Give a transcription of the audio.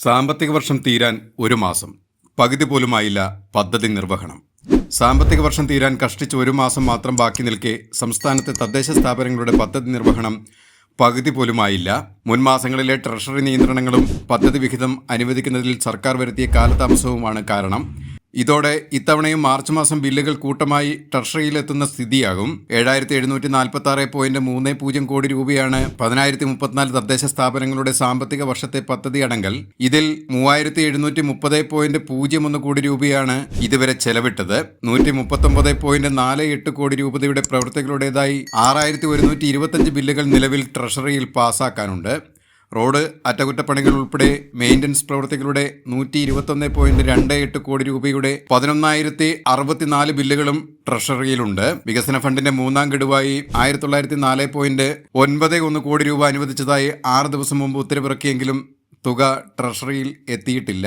സാമ്പത്തിക വർഷം തീരാൻ ഒരു മാസം. പകുതി പോലുമായില്ല പദ്ധതി നിർവഹണം. സാമ്പത്തിക വർഷം തീരാൻ കഷ്ടിച്ച് ഒരു മാസം മാത്രം ബാക്കി നിൽക്കെ സംസ്ഥാനത്തെ തദ്ദേശ സ്ഥാപനങ്ങളുടെ പദ്ധതി നിർവഹണം പകുതി പോലുമായില്ല. മുൻമാസങ്ങളിലെ ട്രഷറി നിയന്ത്രണങ്ങളും പദ്ധതി വിഹിതം അനുവദിക്കുന്നതിൽ സർക്കാർ വരുത്തിയ കാലതാമസവുമാണ് കാരണം. ഇതോടെ ഇത്തവണയും മാർച്ച് മാസം ബില്ലുകൾ കൂട്ടമായി ട്രഷറിയിലെത്തുന്ന സ്ഥിതിയാകും. 7,746.30 കോടി രൂപയാണ് 10,034 തദ്ദേശ സ്ഥാപനങ്ങളുടെ സാമ്പത്തിക വർഷത്തെ പദ്ധതി അടങ്കൽ. ഇതിൽ 3,730.01 കോടി രൂപയാണ് ഇതുവരെ ചെലവിട്ടത്. 139.48 കോടി രൂപയുടെ പ്രവൃത്തികളുടേതായി 6,125 ബില്ലുകൾ നിലവിൽ ട്രഷറിയിൽ പാസാക്കാനുണ്ട്. റോഡ് അറ്റകുറ്റപ്പണികൾ ഉൾപ്പെടെ മെയിൻ്റനൻസ് പ്രവൃത്തികളുടെ 121.28 കോടി രൂപയുടെ 11,064 ബില്ലുകളും ട്രഷറിയിലുണ്ട്. വികസന ഫണ്ടിന്റെ മൂന്നാം ഗഡുവായി 1,904.91 കോടി രൂപ അനുവദിച്ചതായി 6 ദിവസം മുമ്പ് ഉത്തരവിറക്കിയെങ്കിലും തുക ട്രഷറിയിൽ എത്തിയിട്ടില്ല.